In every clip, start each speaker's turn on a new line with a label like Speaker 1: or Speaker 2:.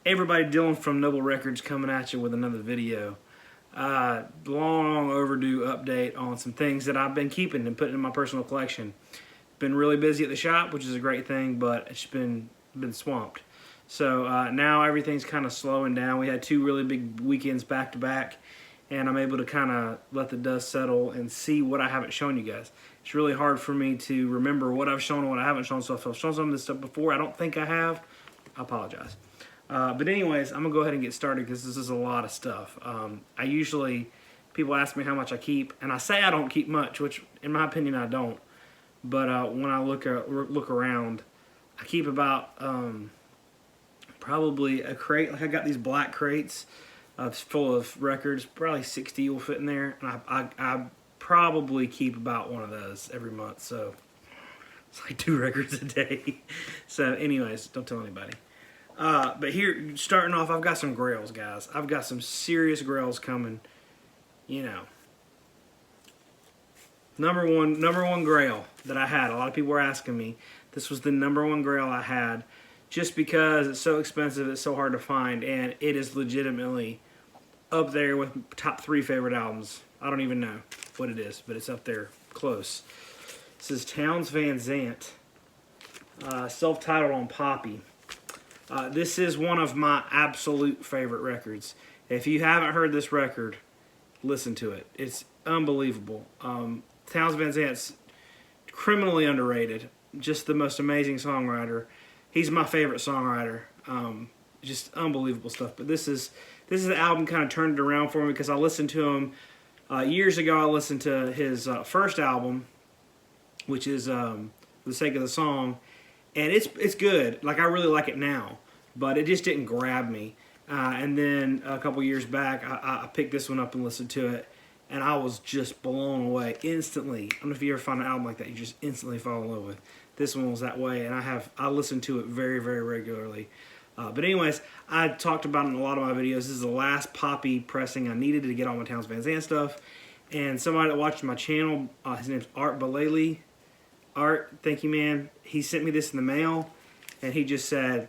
Speaker 1: Hey everybody, Dylan from Noble Records coming at you with another video. Long overdue update on some things that I've been keeping and putting in my personal collection. Been really busy at the shop, which is a great thing, but it's been swamped. So now everything's kind of slowing down. We had two really big weekends back to back, and I'm able to kind of let the dust settle and see what I haven't shown you guys. It's really hard for me to remember what I've shown and what I haven't shown, so if I've shown some of this stuff before I don't think I have, I apologize. But anyways, I'm going to go ahead and get started because this is a lot of stuff. People ask me how much I keep, and I say I don't keep much, which in my opinion I don't. But when I look around, I keep about probably a crate. Like I got these black crates full of records, probably 60 will fit in there. And I probably keep about one of those every month, so it's like 2 records a day. So anyways, don't tell anybody. But here, starting off, I've got some grails, guys. I've got some serious grails coming. You know, number one grail that I had. A lot of people were asking me. This was the #1 grail I had, just because it's so expensive, it's so hard to find, and it is legitimately up there with top 3 favorite albums. I don't even know what it is, but it's up there close. This is Townes Van Zandt, self-titled on Poppy. This is one of my absolute favorite records. If you haven't heard this record, listen to it. It's unbelievable. Townes Van Zandt's criminally underrated. Just the most amazing songwriter. He's my favorite songwriter. Just unbelievable stuff. But this is the album kind of turned it around for me because I listened to him years ago. I listened to his first album, which is For the Sake of the Song. And it's good. Like, I really like it now. But it just didn't grab me. And then a couple years back, I picked this one up and listened to it. And I was just blown away instantly. I don't know if you ever find an album like that you just instantly fall in love with. This one was that way. And I listen to it very, very regularly. But anyways, I talked about it in a lot of my videos. This is the last Poppy pressing I needed to get all my Townes Van Zandt stuff. And somebody that watched my channel, his name's Art Balele. Art, thank you, man. He sent me this in the mail, and he just said,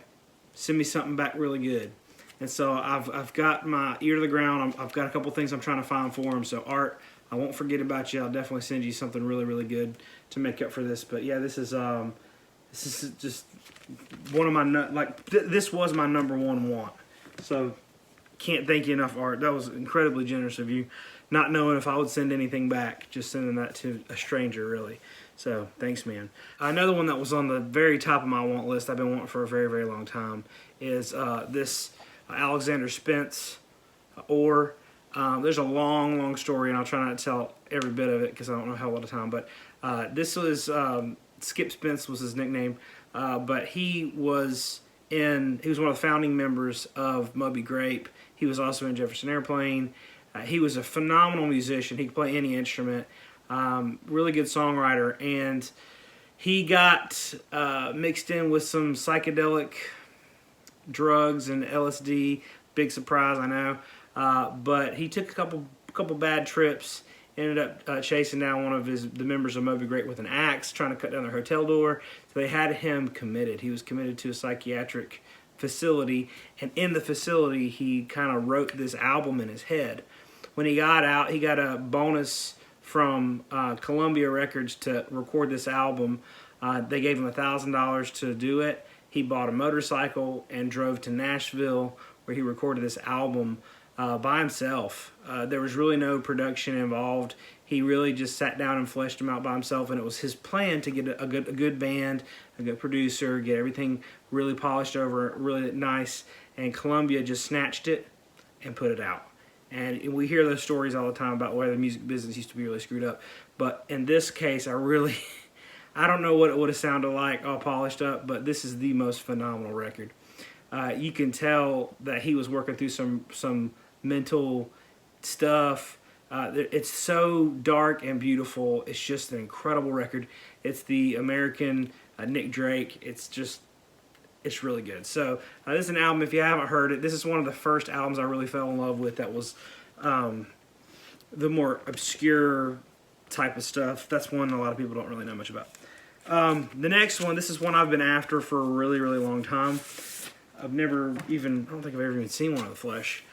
Speaker 1: send me something back really good. And so I've got my ear to the ground. I've got a couple things I'm trying to find for him. So Art, I won't forget about you. I'll definitely send you something really, really good to make up for this. But yeah, this is just one of my this was my #1 want. So can't thank you enough, Art. That was incredibly generous of you. Not knowing if I would send anything back, just sending that to a stranger, really. So, thanks, man. Another one that was on the very top of my want list, I've been wanting for a very, very long time, is this Alexander Spence Or. There's a long, long story, and I'll try not to tell every bit of it because I don't know how a lot of time. But this was, Skip Spence was his nickname, but he was one of the founding members of Moby Grape. He was also in Jefferson Airplane. He was a phenomenal musician. He could play any instrument. Really good songwriter. And he got mixed in with some psychedelic drugs and LSD. Big surprise, I know. But he took a couple bad trips. Ended up chasing down one of the members of Moby Grape with an axe, trying to cut down their hotel door. So they had him committed. He was committed to a psychiatric facility. And in the facility, he kind of wrote this album in his head. When he got out, he got a bonus from Columbia Records to record this album. They gave him $1,000 to do it. He bought a motorcycle and drove to Nashville, where he recorded this album by himself. There was really no production involved. He really just sat down and fleshed them out by himself, and it was his plan to get a good band, a good producer, get everything really polished over, really nice, and Columbia just snatched it and put it out. And we hear those stories all the time about where the music business used to be really screwed up. But in this case, I don't know what it would have sounded like all polished up, but this is the most phenomenal record. You can tell that he was working through some mental stuff. It's so dark and beautiful. It's just an incredible record. It's the American Nick Drake. It's really good. So this is an album, if you haven't heard it, this is one of the first albums I really fell in love with that was the more obscure type of stuff. That's one a lot of people don't really know much about. The next one, this is one I've been after for a really, really long time. I've never even, I don't think I've ever even seen one in the flesh.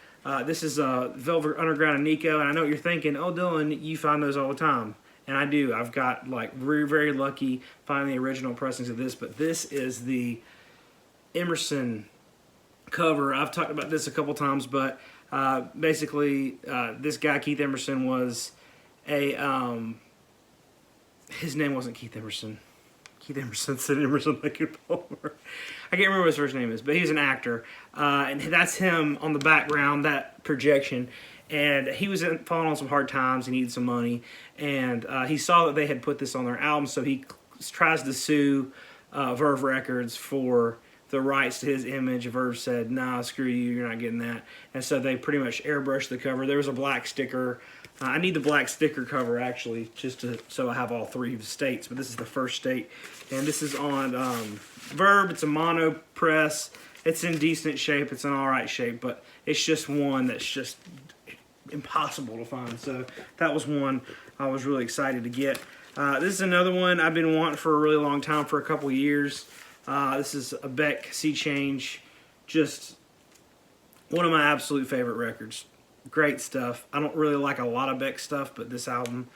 Speaker 1: This is Velvet Underground and Nico, and I know what you're thinking, oh Dylan, you find those all the time. And I do. I've got like very, very lucky finding the original pressings of this, but this is the Emerson cover. I've talked about this a couple times, but basically this guy, Keith Emerson, was a, his name wasn't Keith Emerson. Keith Emerson said Emerson Lake Palmer. I can't remember what his first name is, but he's an actor. And that's him on the background, that projection. And he was falling on some hard times. He needed some money. And he saw that they had put this on their album, so he tries to sue Verve Records for the rights to his image. Verve said, nah, screw you, you're not getting that. And so they pretty much airbrushed the cover. There was a black sticker. I need the black sticker cover, actually, just so I have all three states. But this is the first state. And this is on Verve. It's a mono press. It's in decent shape. It's in all right shape. But it's just one that's just impossible to find. So that was one I was really excited to get. This is another one I've been wanting for a really long time, for a couple years. This is a Beck Sea Change. Just one of my absolute favorite records. Great stuff. I don't really like a lot of Beck stuff, but this album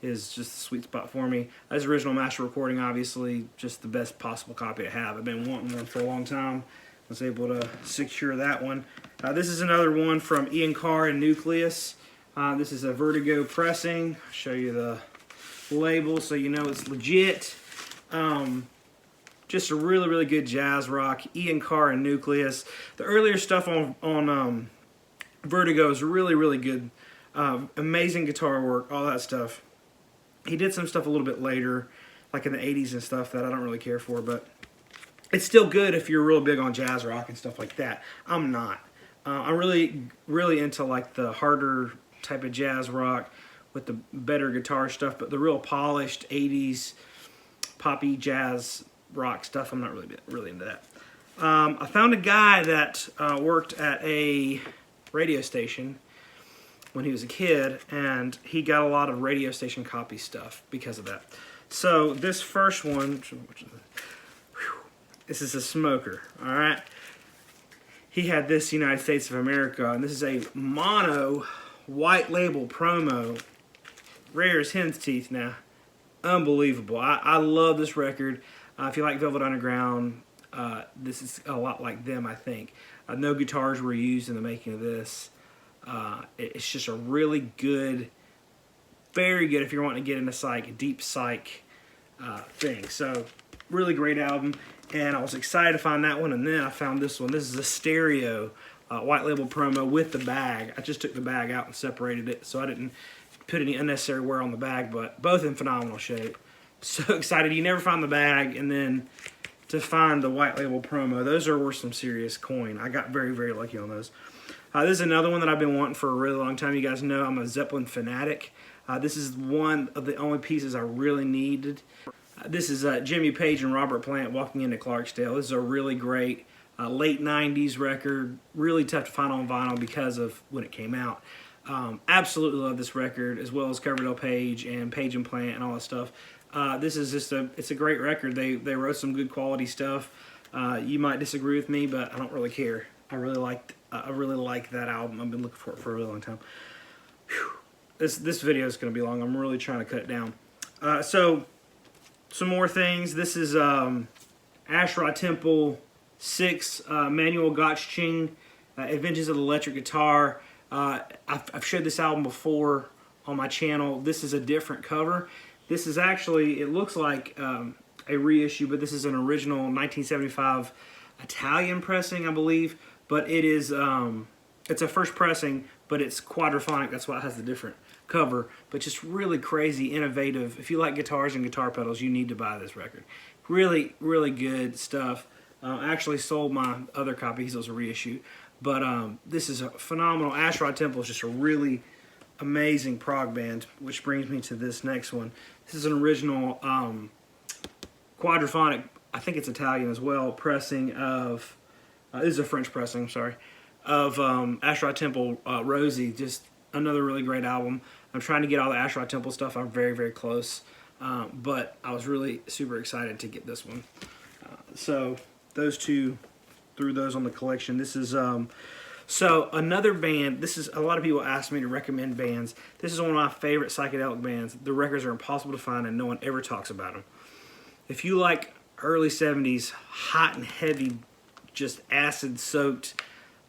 Speaker 1: is just a sweet spot for me. As original master recording, obviously, just the best possible copy I have. I've been wanting one for a long time. I was able to secure that one. This is another one from Ian Carr and Nucleus. This is a Vertigo pressing. I'll show you the label so you know it's legit. Just a really, really good jazz rock. Ian Carr and Nucleus. The earlier stuff on Vertigo is really, really good. Amazing guitar work, all that stuff. He did some stuff a little bit later, like in the 80s and stuff, that I don't really care for, but it's still good if you're real big on jazz rock and stuff like that. I'm not. I'm really, really into like the harder type of jazz rock with the better guitar stuff, but the real polished 80s poppy jazz rock stuff, I'm not really into that. I found a guy that worked at a radio station when he was a kid, and he got a lot of radio station copy stuff because of that. So this first one, this is a smoker, all right? He had this United States of America, and this is a mono white label promo, rare as hen's teeth now. Unbelievable. I love this record. If you like Velvet Underground, this is a lot like them, I think. No guitars were used in the making of this. It's just a really good, very good if you're wanting to get into Psych, deep Psych thing. So, really great album. And I was excited to find that one, and then I found this one. This is a stereo white label promo with the bag. I just took the bag out and separated it, so I didn't put any unnecessary wear on the bag, but both in phenomenal shape. So excited. You never find the bag, and then to find the white label promo, those are worth some serious coin. I got very, very lucky on those. This is another one that I've been wanting for a really long time. You guys know I'm a Zeppelin fanatic. This is one of the only pieces I really needed. This is Jimmy Page and Robert Plant walking into Clarksdale. This is a really great late 90s record. Really tough to find on vinyl because of when it came out. Absolutely love this record, as well as Coverdale Page and Page and Plant and all that stuff. This is just it's a great record. They wrote some good quality stuff. You might disagree with me, but I don't really care. I really like that album. I've been looking for it for a really long time. Whew. This video is going to be long. I'm really trying to cut it down. So some more things. This is Asherah Temple 6 Manuel Gotching Adventures of the Electric Guitar. I've showed this album before on my channel. This is a different cover. This is actually, it looks like a reissue, but this is an original 1975 Italian pressing, I believe. But it is, it's a first pressing, but it's quadraphonic. That's why it has the different cover. But just really crazy, innovative. If you like guitars and guitar pedals, you need to buy this record. Really, really good stuff. I actually sold my other copy because it was a reissue. But this is a phenomenal. Asherah Temple is just a really amazing prog band, which brings me to this next one. This is an original quadraphonic, I think it's Italian as well, pressing of, this is a French pressing, I'm sorry, of Asherah Temple Rosie. Just another really great album. I'm trying to get all the Asherah Temple stuff. I'm very, very close. But I was really super excited to get this one. So those two through those on the collection. This is so another band. This is, a lot of people ask me to recommend bands. This is one of my favorite psychedelic bands. The records are impossible to find, and no one ever talks about them. If you like early 70s hot and heavy, just acid-soaked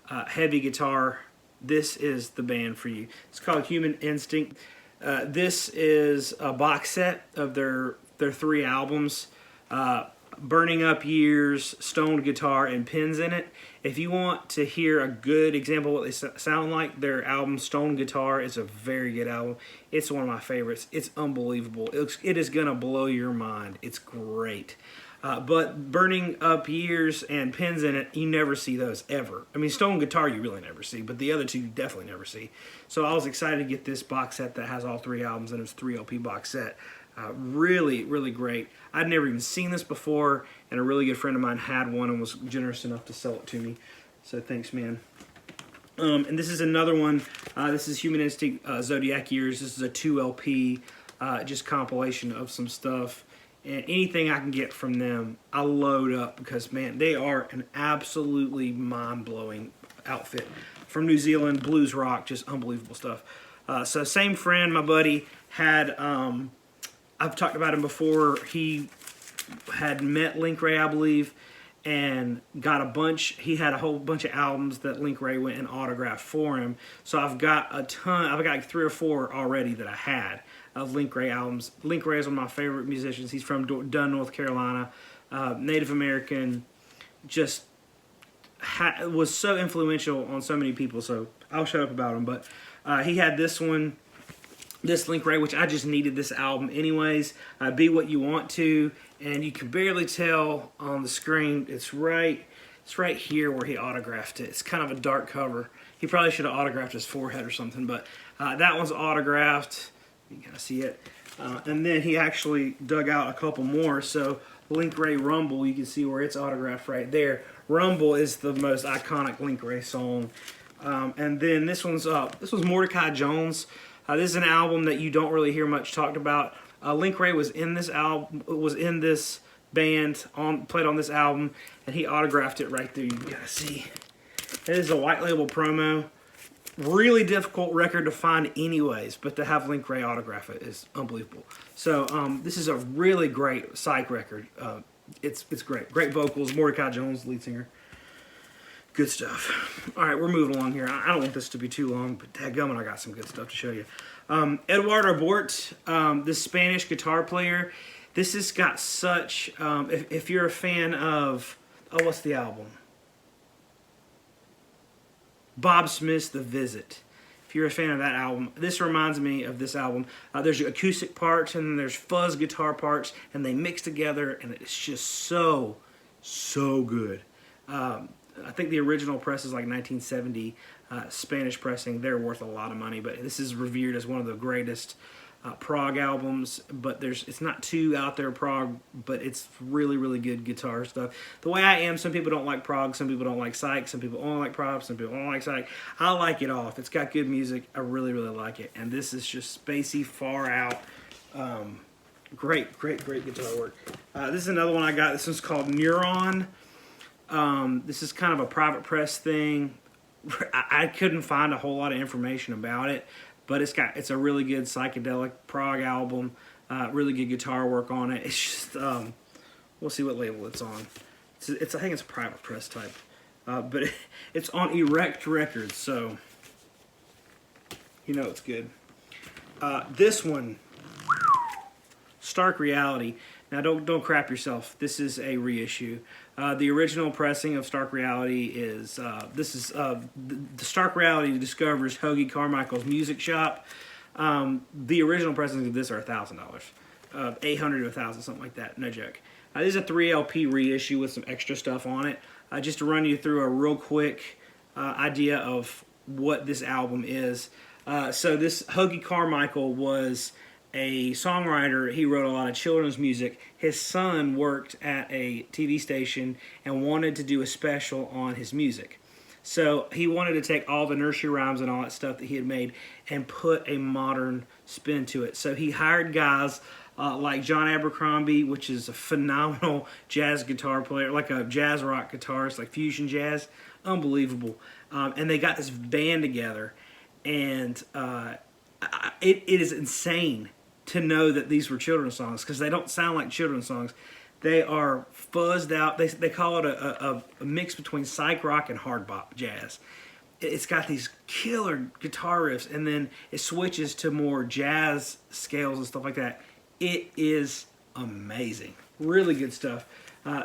Speaker 1: heavy guitar, this is the band for you. It's called Human Instinct. This is a box set of their 3 albums. Burning Up Years, Stoned Guitar, and Pins in It. If you want to hear a good example of what they sound like, their album Stoned Guitar is a very good album. It's one of my favorites. It's unbelievable. It is going to blow your mind. It's great. But Burning Up Years and Pins in It, you never see those ever. I mean, Stoned Guitar you really never see, but the other 2 you definitely never see. So I was excited to get this box set that has all 3 albums, and it's a 3 LP box set. Really, really great. I'd never even seen this before, and a really good friend of mine had one and was generous enough to sell it to me. So thanks, man. And this is another one. This is Human Instinct Zodiac Years. This is a 2 LP, just compilation of some stuff. And anything I can get from them, I load up because, man, they are an absolutely mind-blowing outfit. From New Zealand, blues rock, just unbelievable stuff. So same friend, my buddy, had... I've talked about him before. He had met Link Wray, I believe, and got a bunch. He had a whole bunch of albums that Link Wray went and autographed for him. So I've got a ton. I've got like 3 or 4 already that I had of Link Wray albums. Link Wray is one of my favorite musicians. He's from Dunn, North Carolina, Native American. Just was so influential on so many people. So I'll shut up about him. But he had this one. This Link Wray, which I just needed this album anyways. Be What You Want To, and you can barely tell on the screen. It's right here where he autographed it. It's kind of a dark cover. He probably should have autographed his forehead or something, but that one's autographed. You gotta see it. And then he actually dug out a couple more. So Link Wray Rumble, you can see where it's autographed right there. Rumble is the most iconic Link Wray song. And then this was Mordecai Jones. This is an album that you don't really hear much talked about. Link Wray was in this band, played on this album, and he autographed it right there. You gotta see. It is a white label promo. Really difficult record to find anyways, but to have Link Wray autograph it is unbelievable. So this is a really great Psych record. It's great. Great vocals. Mordecai Jones, lead singer. Good stuff. All right, we're moving along here. I don't want this to be too long, but dadgummit, I got some good stuff to show you. Eduardo Bort, this Spanish guitar player. This has got such... if you're a fan of... Oh, what's the album? Bob Smith's The Visit. If you're a fan of that album, this reminds me of this album. There's acoustic parts, and then there's fuzz guitar parts, and they mix together, and it's just so good. I think the original press is like 1970 Spanish pressing. They're worth a lot of money, but this is revered as one of the greatest Prog albums. But it's not too out there Prog, but it's really, really good guitar stuff. The way I am, some people don't like Prog, some people don't like Psych, some people only like Prog, some people don't like Psych. I like it all. If it's got good music, I really, really like it. And this is just spacey, far out. Great guitar work. This is another one I got. This one's called Neuron. This is kind of a private press thing. I couldn't find a whole lot of information about it, but it's a really good psychedelic prog album. Really good guitar work on it. It's just we'll see what label it's on. I think it's a private press type, but it's on Erect Records, so you know it's good. This one, Stark Reality. Now don't crap yourself. This is a reissue. The original pressing of Stark Reality is the Stark Reality discovers Hoagie Carmichael's Music Shop. The original pressings of this are $1,000, $800 to $1,000, something like that. No joke. This is a 3 LP reissue with some extra stuff on it. Just to run you through a real quick idea of what this album is. So this Hoagie Carmichael was a songwriter. He wrote a lot of children's music. His son worked at a TV station and wanted to do a special on his music. So he wanted to take all the nursery rhymes and all that stuff that he had made and put a modern spin to it. So he hired guys like John Abercrombie, which is a phenomenal jazz guitar player, like a jazz rock guitarist, like fusion jazz, unbelievable. And they got this band together, and it is insane to know that these were children's songs, because they don't sound like children's songs. They are fuzzed out. They call it a mix between psych rock and hard bop jazz. It's got these killer guitar riffs, and then it switches to more jazz scales and stuff like that. It is amazing. Really good stuff.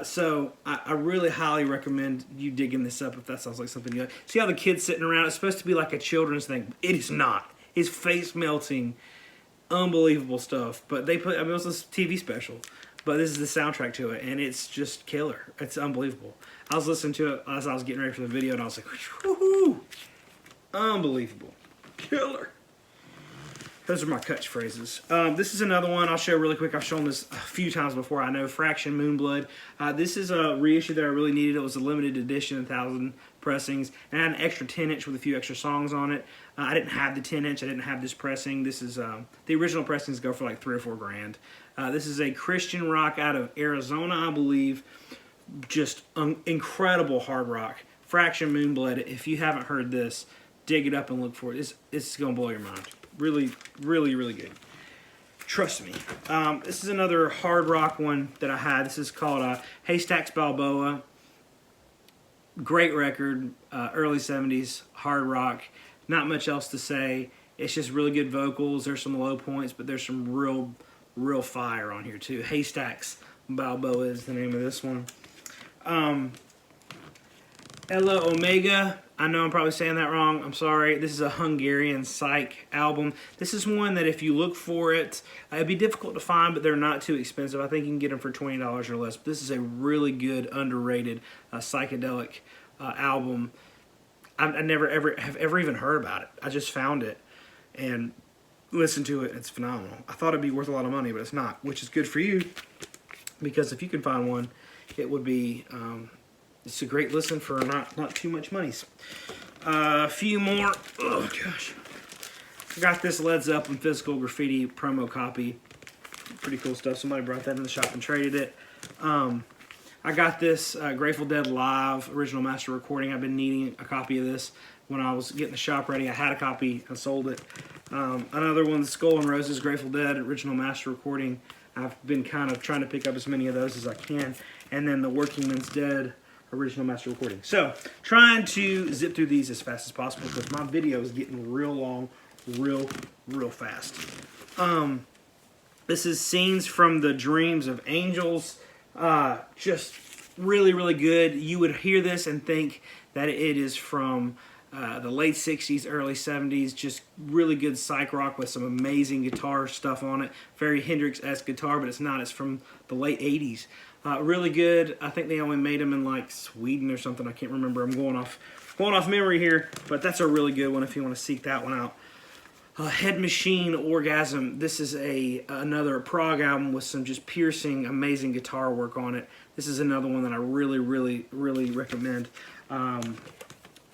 Speaker 1: So I really highly recommend you digging this up if that sounds like something you like. See how the kid's sitting around? It's supposed to be like a children's thing. It is not. His face melting. Unbelievable stuff. But they put, I mean, it was a TV special, but this is the soundtrack to it, and it's just killer. It's unbelievable. I was listening to it as I was getting ready for the video, and I was like, woohoo! Unbelievable. Killer. Those are my catchphrases. This is another one I'll show really quick. I've shown this a few times before, I know. Fraction Moonblood. This is a reissue that I really needed. It was a limited edition, 1,000 pressings, and I had an extra 10-inch with a few extra songs on it. I didn't have the 10-inch. I didn't have this pressing. This is the original pressings go for like $3 or $4 grand. This is a Christian rock out of Arizona, I believe. Just incredible hard rock. Fraction Moonblood. If you haven't heard this, dig it up and look for it. It's going to blow your mind. Really, really, really good. Trust me. This is another hard rock one that I had. This is called Haystacks Balboa. Great record. Early 70s. Hard rock. Not much else to say. It's just really good vocals. There's some low points, but there's some real fire on here too. Haystacks Balboa is the name of this one. Ella Omega. I know I'm probably saying that wrong. I'm sorry. This is a Hungarian Psych album. This is one that if you look for it, it'd be difficult to find, but they're not too expensive. I think you can get them for $20 or less. But this is a really good, underrated psychedelic album. I never ever even heard about it. I just found it and listened to it. It's phenomenal. I thought it'd be worth a lot of money, but it's not, which is good for you, because if you can find one, it would be. It's a great listen for not too much money. A few more. Oh gosh, I got this Led Zeppelin Physical Graffiti promo copy. Pretty cool stuff. Somebody brought that in the shop and traded it. I got this Grateful Dead Live original master recording. I've been needing a copy of this when I was getting the shop ready. I had a copy. I sold it. Another one, Skull and Roses Grateful Dead original master recording. I've been kind of trying to pick up as many of those as I can. And then the Working Men's Dead original master recording. So, trying to zip through these as fast as possible because my video is getting real long, real fast. This is Scenes from the Dreams of Angels. Just really good. You would hear this and think that it is from the late 60s, early 70s. Just really good psych rock with some amazing guitar stuff on it. Very Hendrix-esque guitar, but it's not. It's from the late 80s. Really good. I think they only made them in like Sweden or something. I can't remember. I'm going off memory here, but that's a really good one if you want to seek that one out. Head Machine Orgasm. This is another prog album with some just piercing, amazing guitar work on it. This is another one that I really recommend.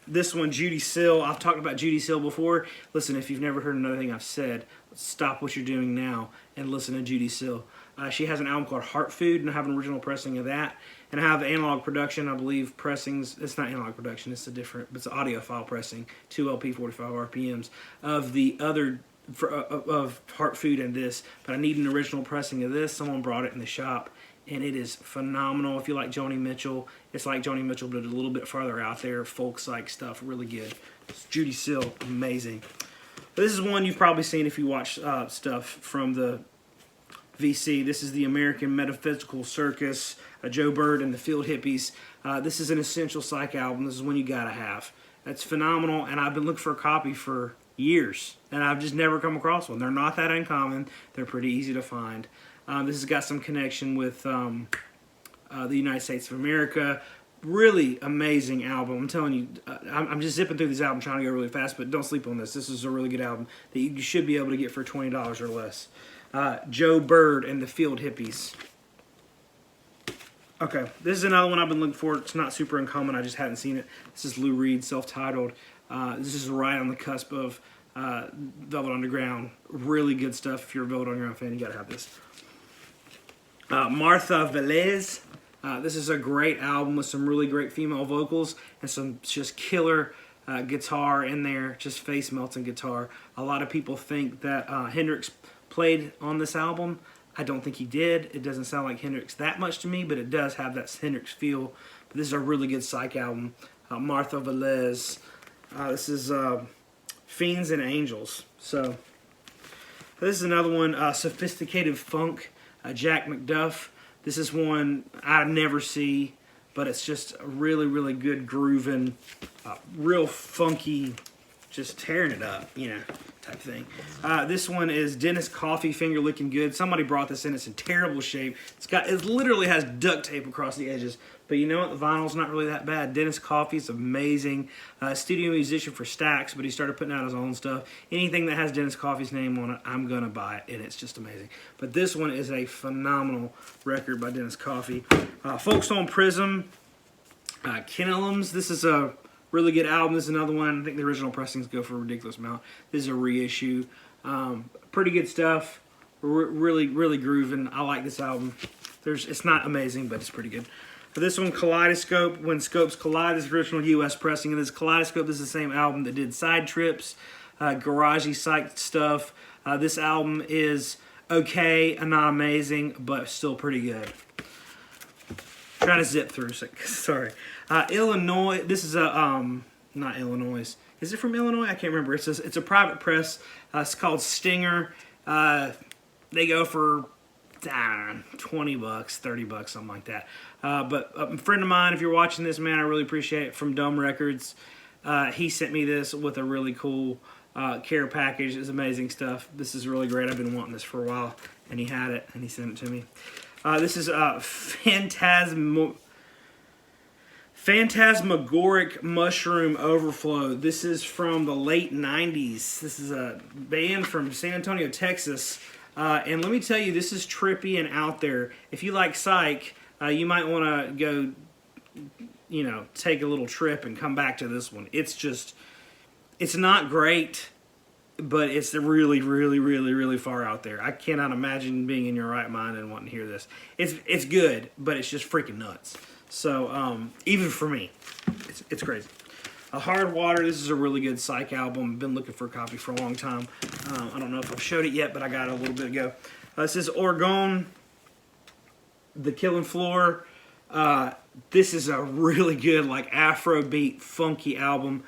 Speaker 1: This one, Judy Sill. I've talked about Judy Sill before. Listen, if you've never heard another thing I've said, stop what you're doing now and listen to Judy Sill. She has an album called Heart Food, and I have an original pressing of that. And I have Analog Production, I believe, pressings. It's not Analog Production, it's a different, but it's an audiophile pressing, 2 LP, 45 RPMs, of the other, of Heart Food and this. But I need an original pressing of this. Someone brought it in the shop, and it is phenomenal. If you like Joni Mitchell, it's like Joni Mitchell, but a little bit farther out there, folk-like stuff, really good. It's Judy Sill, amazing. But this is one you've probably seen if you watch stuff from the VC. This is the American Metaphysical Circus, Joe Bird and the Field Hippies. This is an essential psych album. This is one you gotta have. That's phenomenal, and I've been looking for a copy for years, and I've just never come across one. They're not that uncommon. They're pretty easy to find. This has got some connection with the United States of America. Really amazing album. I'm telling you, I'm just zipping through these albums trying to go really fast, but don't sleep on this. This is a really good album that you should be able to get for $20 or less. Joe Bird and the Field Hippies. Okay, this is another one I've been looking for. It's not super uncommon. I just hadn't seen it. This is Lou Reed, self-titled. This is right on the cusp of Velvet Underground. Really good stuff. If you're a Velvet Underground fan, you gotta have this. Martha Velez. This is a great album with some really great female vocals and some just killer guitar in there, just face melting guitar. A lot of people think that Hendrix played on this album. I don't think he did. It doesn't sound like Hendrix that much to me, but it does have that Hendrix feel. But this is a really good Psych album. Martha Velez. This is Fiends and Angels. So this is another one, Sophisticated Funk, Jack McDuff. This is one I never see, but it's just a really, really good grooving, real funky, just tearing it up, you know, type thing. This one is Dennis Coffey, Finger Licking Good. Somebody brought this in. It's in terrible shape. It literally has duct tape across the edges. But you know what? The vinyl's not really that bad. Dennis Coffey's amazing. Studio musician for Stax, but he started putting out his own stuff. Anything that has Dennis Coffey's name on it, I'm going to buy it, and it's just amazing. But this one is a phenomenal record by Dennis Coffey. Folkestone Prism, Ken Elums. This is a really good album. This is another one. I think the original pressings go for a ridiculous amount. This is a reissue. Pretty good stuff. Really, really grooving. I like this album. It's not amazing, but it's pretty good. For this one, Kaleidoscope, When Scopes Collide. This is original U.S. pressing. And this Kaleidoscope, this is the same album that did Side Trips, garagey psych stuff. This album is okay, not amazing, but still pretty good. Trying to zip through, sorry. Illinois, this is a, not Illinois. Is it from Illinois? I can't remember. It's a private press. It's called Stinger. They go for 20 bucks, 30 bucks, something like that. But a friend of mine, if you're watching this, man, I really appreciate it, from Dome Records. He sent me this with a really cool care package. It's amazing stuff. This is really great. I've been wanting this for a while, and he had it, and he sent it to me. This is Phantasmagoric Mushroom Overflow. This is from the late 90s. This is a band from San Antonio, Texas. And let me tell you, this is trippy and out there. If you like Psych, you might want to go, you know, take a little trip and come back to this one. It's not great, but it's really, really, really, really far out there. I cannot imagine being in your right mind and wanting to hear this. It's good, but it's just freaking nuts. So, even for me, it's crazy. Hard Water, this is a really good Psych album. I've been looking for a copy for a long time. I don't know if I've showed it yet, but I got it a little bit ago. This is Orgone, The Killing Floor. This is a really good, like, Afrobeat, funky album.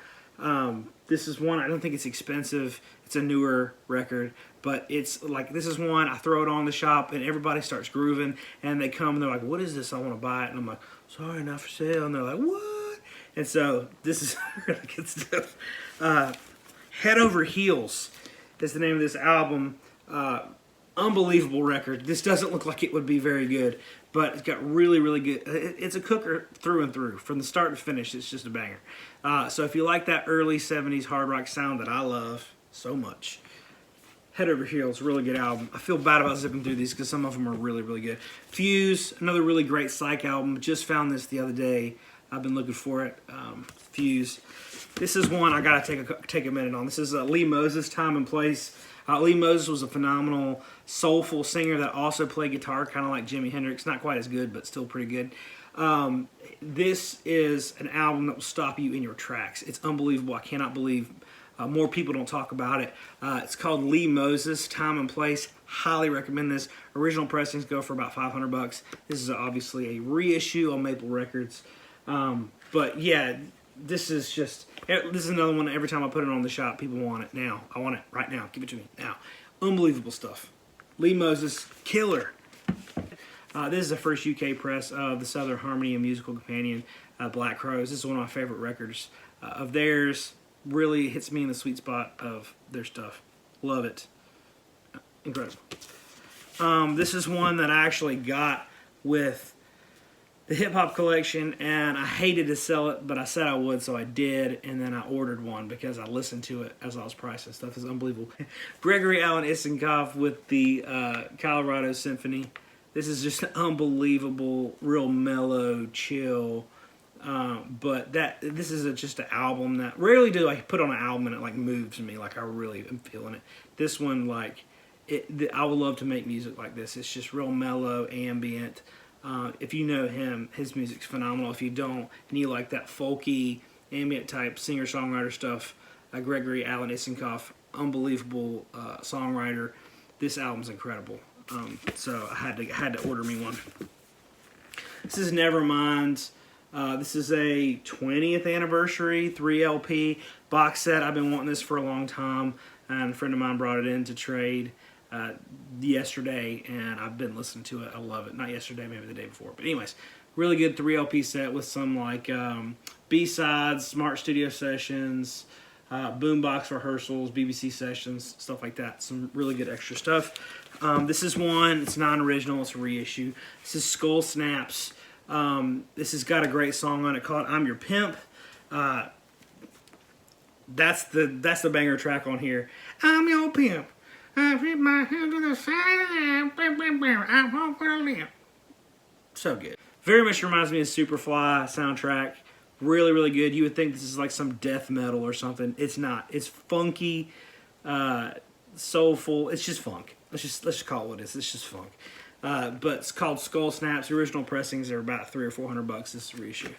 Speaker 1: This is one, I don't think it's expensive. It's a newer record, but it's like, this is one, I throw it on the shop and everybody starts grooving, and they come and they're like, what is this? I want to buy it. And I'm like, sorry, not for sale. And they're like, what? And so this is really good stuff. Head Over Heels is the name of this album. Unbelievable record. This doesn't look like it would be very good, but it's got really, really good. It's a cooker through and through. From the start to finish, it's just a banger. So if you like that early 70s hard rock sound that I love so much, Head Over Heels, really good album. I feel bad about zipping through these because some of them are really, really good. Fuse, another really great Psych album. Just found this the other day. I've been looking for it. Fuse. This is one I gotta take a minute on. This is Lee Moses, Time and Place. Lee Moses was a phenomenal, soulful singer that also played guitar, kind of like Jimi Hendrix. Not quite as good, but still pretty good. This is an album that will stop you in your tracks. It's unbelievable. I cannot believe more people don't talk about it. It's called Lee Moses, Time and Place. Highly recommend this. Original pressings go for about 500 bucks. This is obviously a reissue on Maple Records. But yeah, this is another one. Every time I put it on the shop, people want it now. I want it right now. Give it to me now. Unbelievable stuff. Lee Moses, killer. This is the first UK press of the Southern Harmony and Musical Companion, Black Crows. This is one of my favorite records of theirs. Really hits me in the sweet spot of their stuff. Love it. Incredible. This is one that I actually got with the Hip Hop Collection, and I hated to sell it, but I said I would, so I did, and then I ordered one because I listened to it as I was pricing stuff. It's unbelievable. Gregory Alan Issenkoff with the Colorado Symphony. This is just unbelievable, real mellow, chill. But this is just an album that rarely do I put on an album and it like moves me, like I really am feeling it. This one, like, I would love to make music like this. It's just real mellow, ambient. If you know him, his music's phenomenal. If you don't, and you like that folky, ambient type singer-songwriter stuff, Gregory Alan Issenkoff, unbelievable songwriter. This album's incredible. So I had to order me one. This is Nevermind. This is a 20th anniversary 3 LP box set. I've been wanting this for a long time, and a friend of mine brought it in to trade yesterday, and I've been listening to it. I love it. Not yesterday, maybe the day before. But anyways, really good 3 LP set with some like B-sides, smart studio sessions, boombox rehearsals, BBC sessions, stuff like that. Some really good extra stuff. This is one. It's non-original. It's a reissue. This is Skull Snaps. This has got a great song on it called "I'm Your Pimp." That's the banger track on here. I'm your pimp. I put my hand to the side. I won't put a limp. So good. Very much reminds me of Superfly soundtrack. Really, really good. You would think this is like some death metal or something. It's not. It's funky, soulful. It's just funk. Let's just call it what it is. It's just funk. But it's called Skull Snaps. The original pressings are about $300 or $400. This is a reissue.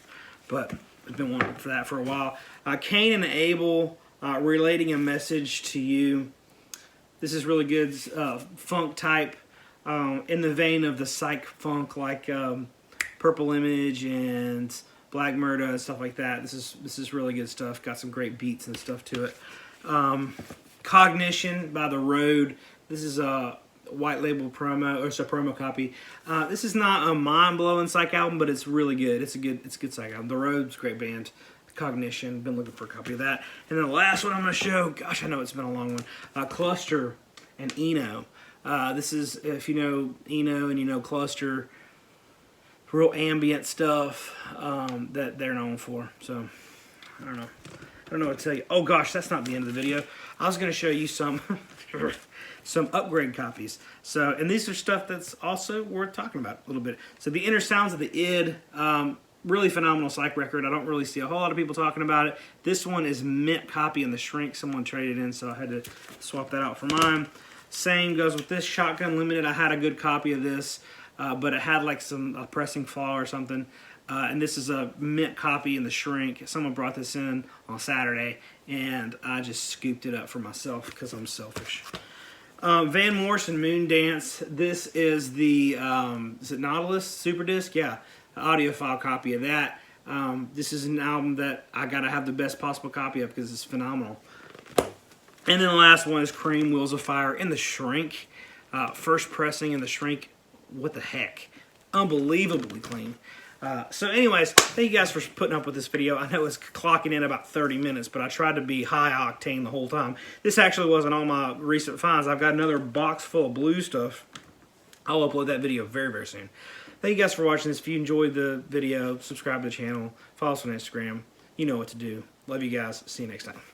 Speaker 1: But I've been wanting for that for a while. Cain and Abel, relating a message to you. This is really good funk type, in the vein of the psych funk, like Purple Image and Black Murder and stuff like that. This is really good stuff. Got some great beats and stuff to it. Cognition by The Road. This is a white label promo, or it's a promo copy. This is not a mind-blowing psych album, but it's really good. It's a good psych album. The Road's a great band. Cognition. Been looking for a copy of that. And then the last one I'm going to show. Gosh, I know it's been a long one. Cluster and Eno. This is, if you know Eno and you know Cluster, real ambient stuff that they're known for. So I don't know what to tell you. Oh gosh, that's not the end of the video. I was going to show you some upgrade copies. So, and these are stuff that's also worth talking about a little bit. So the Inner Sounds of the Id, really phenomenal psych record. I don't really see a whole lot of people talking about it. This one is mint copy in the shrink. Someone traded in, so I had to swap that out for mine. Same goes with this Shotgun Limited. I had a good copy of this, but it had like a pressing flaw or something. And this is a mint copy in the shrink. Someone brought this in on Saturday, and I just scooped it up for myself because I'm selfish. Van Morrison Moon Dance. This is the, is it Nautilus Super Disc? Yeah, audiophile copy of that. This is an album that I gotta have the best possible copy of because it's phenomenal. And then the last one is Cream Wheels of Fire in the shrink. First pressing in the shrink. What the heck? Unbelievably clean. So anyways, thank you guys for putting up with this video. I know it's clocking in about 30 minutes, but I tried to be high octane the whole time. This actually wasn't all my recent finds. I've got another box full of blue stuff. I'll upload that video very, very soon. Thank you guys for watching this. If you enjoyed the video, subscribe to the channel, follow us on Instagram. You know what to do. Love you guys. See you next time.